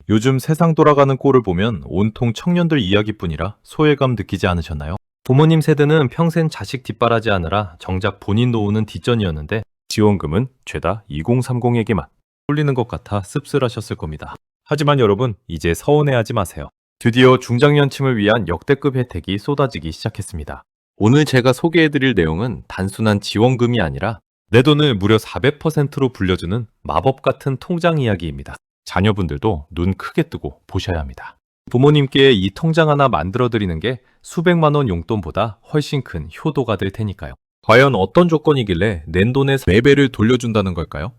요즘 세상 돌아가는 꼴을 보면 온통 청년들 이야기뿐이라 소외감 느끼지 않으셨나요? 부모님 세대는 평생 자식 뒷바라지하느라 정작 본인 노후는 뒷전이었는데 지원금은 죄다 2030에게만 쏠리는 것 같아 씁쓸하셨을 겁니다. 하지만 여러분, 이제 서운해하지 마세요. 드디어 중장년층을 위한 역대급 혜택이 쏟아지기 시작했습니다. 오늘 제가 소개해드릴 내용은 단순한 지원금이 아니라 내 돈을 무려 400%로 불려주는 마법 같은 통장 이야기입니다. 자녀분들도 눈 크게 뜨고 보셔야 합니다. 부모님께 이 통장 하나 만들어드리는 게 수백만 원 용돈보다 훨씬 큰 효도가 될 테니까요. 과연 어떤 조건이길래 낸 돈의 4배를 돌려준다는 걸까요?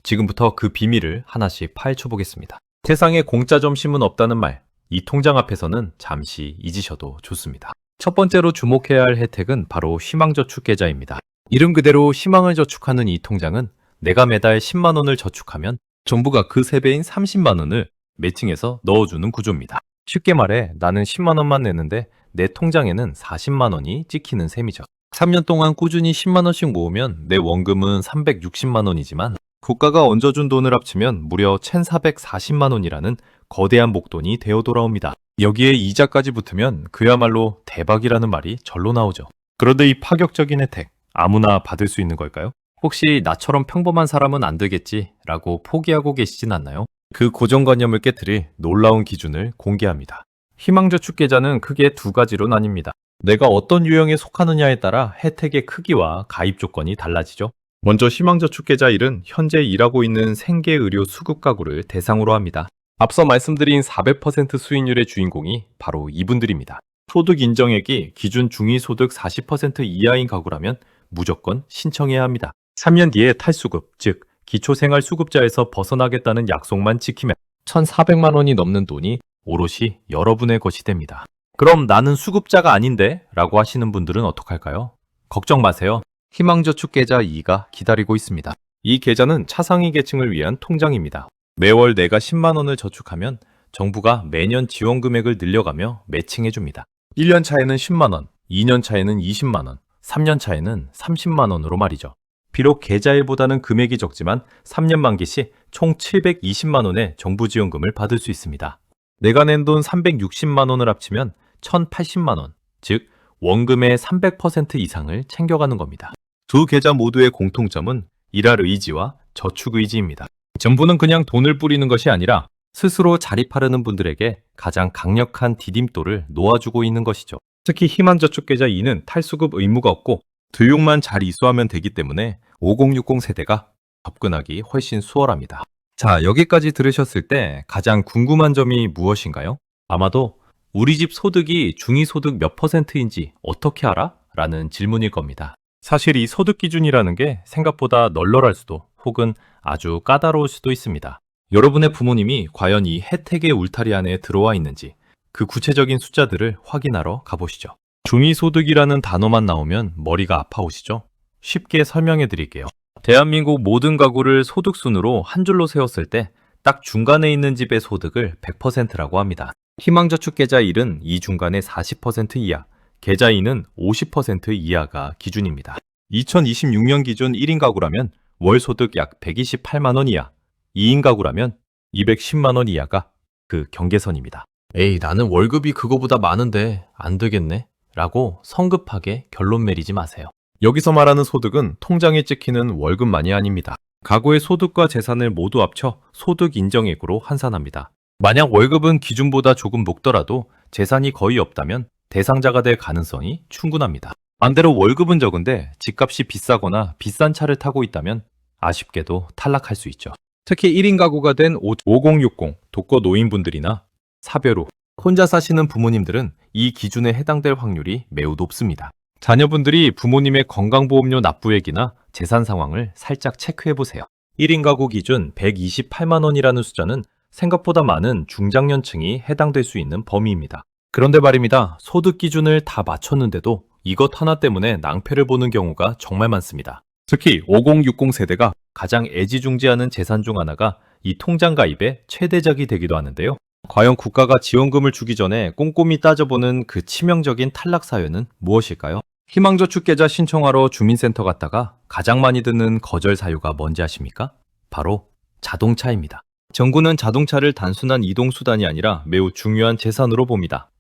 지금부터 그 비밀을 하나씩 파헤쳐보겠습니다. 세상에 공짜 점심은 없다는 말, 이 통장 앞에서는 잠시 잊으셔도 좋습니다. 첫 번째로 주목해야 할 혜택은 바로 희망저축계좌입니다. 이름 그대로 희망을 저축하는 이 통장은 내가 매달 10만 원을 저축하면 정부가 그 3배인 30만 원을 매칭해서 넣어주는 구조입니다. 쉽게 말해 나는 10만 원만 내는데 내 통장에는 40만 원이 찍히는 셈이죠. 3년 동안 꾸준히 10만 원씩 모으면 내 원금은 360만 원이지만 국가가 얹어준 돈을 합치면 무려 1440만 원이라는 거대한 목돈이 되어 돌아옵니다. 여기에 이자까지 붙으면 그야말로 대박이라는 말이 절로 나오죠. 그런데 이 파격적인 혜택, 아무나 받을 수 있는 걸까요? 혹시 나처럼 평범한 사람은 안 되겠지 라고 포기하고 계시진 않나요? 그 고정관념을 깨트릴 놀라운 기준을 공개합니다. 희망저축계좌는 크게 두 가지로 나뉩니다. 내가 어떤 유형에 속하느냐에 따라 혜택의 크기와 가입 조건이 달라지죠. 먼저 희망저축계좌 1은 현재 일하고 있는 생계의료 수급 가구를 대상으로 합니다. 앞서 말씀드린 400% 수익률의 주인공이 바로 이분들입니다. 소득 인정액이 기준 중위소득 40% 이하인 가구라면 무조건 신청해야 합니다. 3년 뒤에 탈수급, 즉 기초생활수급자에서 벗어나겠다는 약속만 지키면 1,400만 원이 넘는 돈이 오롯이 여러분의 것이 됩니다. 그럼 나는 수급자가 아닌데? 라고 하시는 분들은 어떡할까요? 걱정 마세요. 희망저축계좌 2가 기다리고 있습니다. 이 계좌는 차상위 계층을 위한 통장입니다. 매월 내가 10만 원을 저축하면 정부가 매년 지원 금액을 늘려가며 매칭해줍니다. 1년 차에는 10만 원, 2년 차에는 20만 원, 3년 차에는 30만 원으로 말이죠. 비록 계좌일보다는 금액이 적지만 3년 만기 시 총 720만 원의 정부 지원금을 받을 수 있습니다. 내가 낸 돈 360만 원을 합치면 1,080만 원, 즉 원금의 300% 이상을 챙겨가는 겁니다. 두 계좌 모두의 공통점은 일할 의지와 저축 의지입니다. 정부는 그냥 돈을 뿌리는 것이 아니라 스스로 자립하려는 분들에게 가장 강력한 디딤돌을 놓아주고 있는 것이죠. 특히 희망저축계좌 2는 탈수급 의무가 없고 교육만 잘 이수하면 되기 때문에 5060 세대가 접근하기 훨씬 수월합니다. 자, 여기까지 들으셨을 때 가장 궁금한 점이 무엇인가요? 아마도 우리 집 소득이 중위소득 몇 %인지 어떻게 알아? 라는 질문일 겁니다. 사실 이 소득 기준이라는 게 생각보다 널널할 수도 혹은 아주 까다로울 수도 있습니다. 여러분의 부모님이 과연 이 혜택의 울타리 안에 들어와 있는지 그 구체적인 숫자들을 확인하러 가보시죠. 중위소득이라는 단어만 나오면 머리가 아파오시죠? 쉽게 설명해 드릴게요. 대한민국 모든 가구를 소득순으로 한 줄로 세웠을 때 딱 중간에 있는 집의 소득을 100%라고 합니다. 희망저축계좌 1은 이 중간의 40% 이하, 계좌 2는 50% 이하가 기준입니다. 2026년 기준 1인 가구라면 월 소득 약 128만 원 이하, 2인 가구라면 210만 원 이하가 그 경계선입니다. 에이, 나는 월급이 그거보다 많은데 안 되겠네? 라고 성급하게 결론 내리지 마세요. 여기서 말하는 소득은 통장에 찍히는 월급만이 아닙니다. 가구의 소득과 재산을 모두 합쳐 소득 인정액으로 환산합니다. 만약 월급은 기준보다 조금 높더라도 재산이 거의 없다면 대상자가 될 가능성이 충분합니다. 반대로 월급은 적은데 집값이 비싸거나 비싼 차를 타고 있다면 아쉽게도 탈락할 수 있죠. 특히 1인 가구가 된 5060 독거 노인분들이나 사별후, 혼자 사시는 부모님들은 이 기준에 해당될 확률이 매우 높습니다. 자녀분들이 부모님의 건강보험료 납부액이나 재산 상황을 살짝 체크해보세요. 1인 가구 기준 128만 원이라는 숫자는 생각보다 많은 중장년층이 해당될 수 있는 범위입니다. 그런데 말입니다. 소득 기준을 다 맞췄는데도 이것 하나 때문에 낭패를 보는 경우가 정말 많습니다. 특히 5060 세대가 가장 애지중지하는 재산 중 하나가 이 통장 가입의 최대적이 되기도 하는데요. 과연 국가가 지원금을 주기 전에 꼼꼼히 따져보는 그 치명적인 탈락 사유는 무엇일까요? 희망저축계좌 신청하러 주민센터 갔다가 가장 많이 듣는 거절 사유가 뭔지 아십니까? 바로 자동차입니다. 정부는 자동차를 단순한 이동 수단이 아니라 매우 중요한 재산으로 봅니다.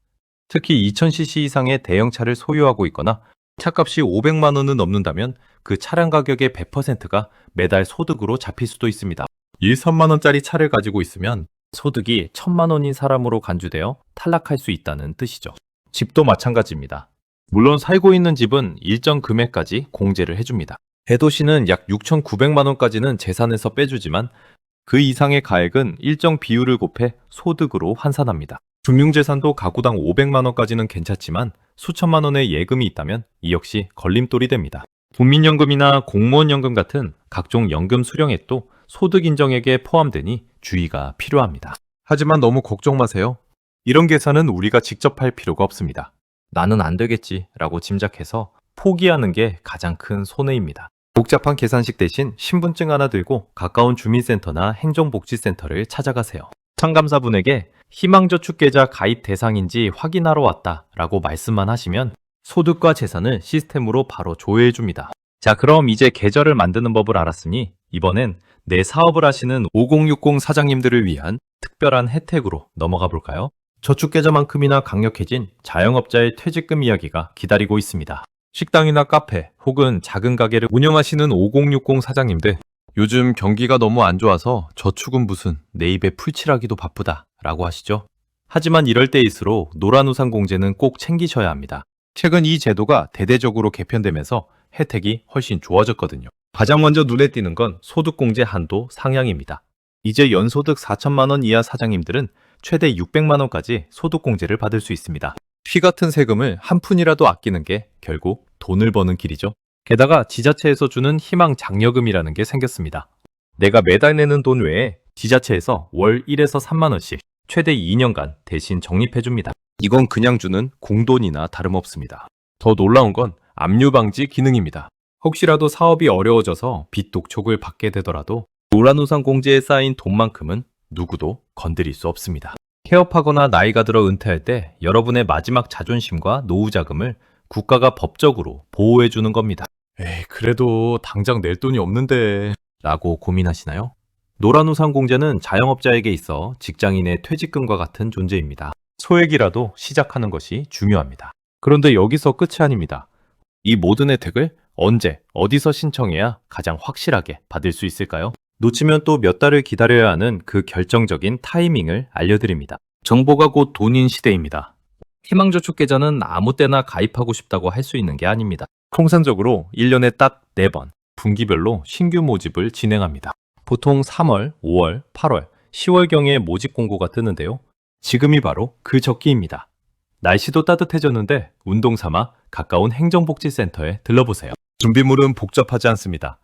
특히 2000cc 이상의 대형차를 소유하고 있거나 차값이 500만 원은 넘는다면 그 차량 가격의 100%가 매달 소득으로 잡힐 수도 있습니다. 2, 3만 원짜리 차를 가지고 있으면 소득이 1000만 원인 사람으로 간주되어 탈락할 수 있다는 뜻이죠. 집도 마찬가지입니다. 물론 살고 있는 집은 일정 금액까지 공제를 해줍니다. 대도시는 약 6,900만 원까지는 재산에서 빼주지만 그 이상의 가액은 일정 비율을 곱해 소득으로 환산합니다. 금융재산도 가구당 500만 원까지는 괜찮지만 수천만 원의 예금이 있다면 이 역시 걸림돌이 됩니다. 국민연금이나 공무원연금 같은 각종 연금 수령액도 소득 인정액에 포함되니 주의가 필요합니다. 하지만 너무 걱정 마세요. 이런 계산은 우리가 직접 할 필요가 없습니다. 나는 안 되겠지 라고 짐작해서 포기하는 게 가장 큰 손해입니다. 복잡한 계산식 대신 신분증 하나 들고 가까운 주민센터나 행정복지센터를 찾아가세요. 상담사분에게 희망저축계좌 가입 대상인지 확인하러 왔다 라고 말씀만 하시면 소득과 재산을 시스템으로 바로 조회해 줍니다. 자, 그럼 이제 계좌를 만드는 법을 알았으니 이번엔 내 사업을 하시는 5060 사장님들을 위한 특별한 혜택으로 넘어가 볼까요? 저축계좌만큼이나 강력해진 자영업자의 퇴직금 이야기가 기다리고 있습니다. 식당이나 카페 혹은 작은 가게를 운영하시는 5060 사장님들, 요즘 경기가 너무 안 좋아서 저축은 무슨 내 입에 풀칠하기도 바쁘다 라고 하시죠. 하지만 이럴 때일수록 노란우산 공제는 꼭 챙기셔야 합니다. 최근 이 제도가 대대적으로 개편되면서 혜택이 훨씬 좋아졌거든요. 가장 먼저 눈에 띄는 건 소득공제 한도 상향입니다. 이제 연소득 4천만 원 이하 사장님들은 최대 600만 원까지 소득공제를 받을 수 있습니다. 피 같은 세금을 한 푼이라도 아끼는 게 결국 돈을 버는 길이죠. 게다가 지자체에서 주는 희망 장려금이라는 게 생겼습니다. 내가 매달 내는 돈 외에 지자체에서 월 1에서 3만 원씩 최대 2년간 대신 적립해줍니다. 이건 그냥 주는 공돈이나 다름없습니다. 더 놀라운 건 압류 방지 기능입니다. 혹시라도 사업이 어려워져서 빚 독촉을 받게 되더라도 노란우산 공제에 쌓인 돈만큼은 누구도 건드릴 수 없습니다. 폐업하거나 나이가 들어 은퇴할 때 여러분의 마지막 자존심과 노후 자금을 국가가 법적으로 보호해 주는 겁니다. 에이, 그래도 당장 낼 돈이 없는데 라고 고민하시나요? 노란우산 공제는 자영업자에게 있어 직장인의 퇴직금과 같은 존재입니다. 소액이라도 시작하는 것이 중요합니다. 그런데 여기서 끝이 아닙니다. 이 모든 혜택을 언제, 어디서 신청해야 가장 확실하게 받을 수 있을까요? 놓치면 또 몇 달을 기다려야 하는 그 결정적인 타이밍을 알려드립니다. 정보가 곧 돈인 시대입니다. 희망저축계좌는 아무 때나 가입하고 싶다고 할 수 있는 게 아닙니다. 통상적으로 1년에 딱 4번, 분기별로 신규 모집을 진행합니다. 보통 3월, 5월, 8월, 10월경에 모집 공고가 뜨는데요. 지금이 바로 그 적기입니다. 날씨도 따뜻해졌는데 운동 삼아 가까운 행정복지센터에 들러보세요. 준비물은 복잡하지 않습니다.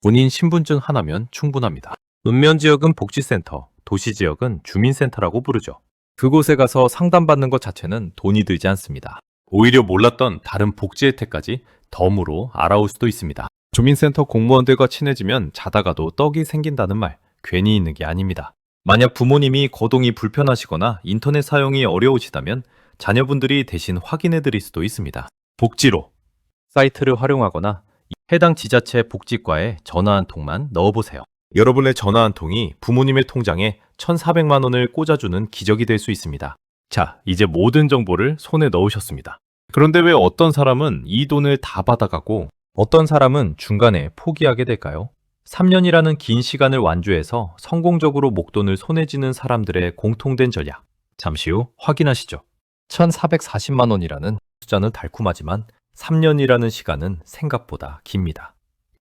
본인 신분증 하나면 충분합니다. 읍면지역은 복지센터, 도시지역은 주민센터라고 부르죠. 그곳에 가서 상담받는 것 자체는 돈이 들지 않습니다. 오히려 몰랐던 다른 복지 혜택까지 덤으로 알아올 수도 있습니다. 주민센터 공무원들과 친해지면 자다가도 떡이 생긴다는 말 괜히 있는 게 아닙니다. 만약 부모님이 거동이 불편하시거나 인터넷 사용이 어려우시다면 자녀분들이 대신 확인해 드릴 수도 있습니다. 복지로 사이트를 활용하거나 해당 지자체 복지과에 전화 한 통만 넣어보세요. 여러분의 전화 한 통이 부모님의 통장에 1,400만 원을 꽂아주는 기적이 될 수 있습니다. 자, 이제 모든 정보를 손에 넣으셨습니다. 그런데 왜 어떤 사람은 이 돈을 다 받아가고 어떤 사람은 중간에 포기하게 될까요? 3년이라는 긴 시간을 완주해서 성공적으로 목돈을 손에 쥐는 사람들의 공통된 전략. 잠시 후 확인하시죠. 1,440만 원이라는 숫자는 달콤하지만 3년이라는 시간은 생각보다 깁니다.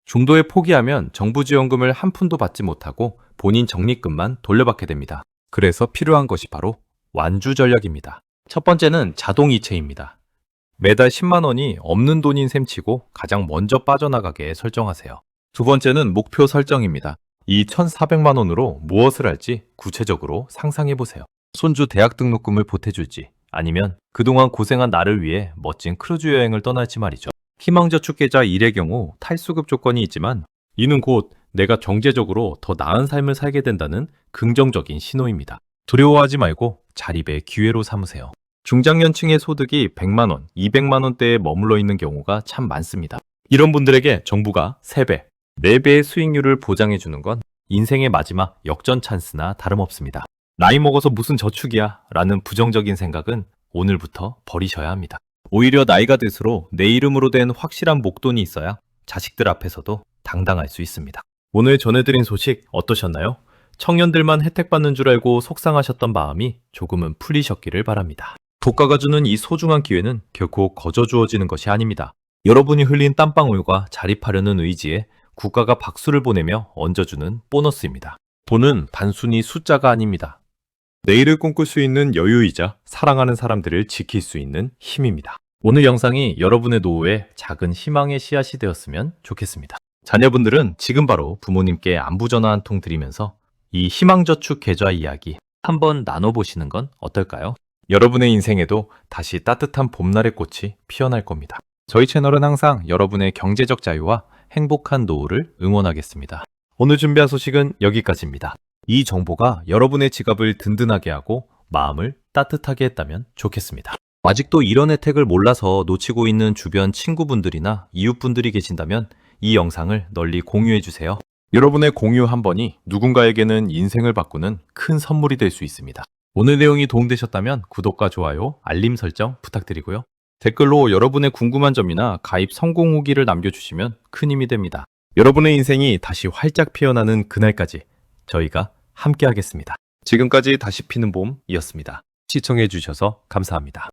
중도에 포기하면 정부 지원금을 한 푼도 받지 못하고 본인 적립금만 돌려받게 됩니다. 그래서 필요한 것이 바로 완주 전략입니다. 첫 번째는 자동이체입니다. 매달 10만 원이 없는 돈인 셈 치고 가장 먼저 빠져나가게 설정하세요. 두 번째는 목표 설정입니다. 이 1,400만 원으로 무엇을 할지 구체적으로 상상해 보세요. 손주 대학 등록금을 보태줄지 아니면 그동안 고생한 나를 위해 멋진 크루즈 여행을 떠날지 말이죠. 희망저축계좌 1의 경우 탈수급 조건이 있지만 이는 곧 내가 경제적으로 더 나은 삶을 살게 된다는 긍정적인 신호입니다. 두려워하지 말고 자립의 기회로 삼으세요. 중장년층의 소득이 100만 원, 200만 원대에 머물러 있는 경우가 참 많습니다. 이런 분들에게 정부가 3배, 4배의 수익률을 보장해 주는 건 인생의 마지막 역전 찬스나 다름없습니다. 나이 먹어서 무슨 저축이야 라는 부정적인 생각은 오늘부터 버리셔야 합니다. 오히려 나이가 들수록 내 이름으로 된 확실한 목돈이 있어야 자식들 앞에서도 당당할 수 있습니다. 오늘 전해드린 소식 어떠셨나요? 청년들만 혜택 받는 줄 알고 속상하셨던 마음이 조금은 풀리셨기를 바랍니다. 국가가 주는 이 소중한 기회는 결코 거저 주어지는 것이 아닙니다. 여러분이 흘린 땀방울과 자립하려는 의지에 국가가 박수를 보내며 얹어주는 보너스입니다. 돈은 단순히 숫자가 아닙니다. 내일을 꿈꿀 수 있는 여유이자 사랑하는 사람들을 지킬 수 있는 힘입니다. 오늘 영상이 여러분의 노후에 작은 희망의 씨앗이 되었으면 좋겠습니다. 자녀분들은 지금 바로 부모님께 안부 전화 한 통 드리면서 이 희망저축 계좌 이야기 한번 나눠보시는 건 어떨까요? 여러분의 인생에도 다시 따뜻한 봄날의 꽃이 피어날 겁니다. 저희 채널은 항상 여러분의 경제적 자유와 행복한 노후를 응원하겠습니다. 오늘 준비한 소식은 여기까지입니다. 이 정보가 여러분의 지갑을 든든하게 하고 마음을 따뜻하게 했다면 좋겠습니다. 아직도 이런 혜택을 몰라서 놓치고 있는 주변 친구분들이나 이웃분들이 계신다면 이 영상을 널리 공유해주세요. 여러분의 공유 한 번이 누군가에게는 인생을 바꾸는 큰 선물이 될 수 있습니다. 오늘 내용이 도움되셨다면 구독과 좋아요, 알림 설정 부탁드리고요. 댓글로 여러분의 궁금한 점이나 가입 성공 후기를 남겨주시면 큰 힘이 됩니다. 여러분의 인생이 다시 활짝 피어나는 그날까지 저희가 함께 하겠습니다. 지금까지 다시 피는 봄이었습니다. 시청해주셔서 감사합니다.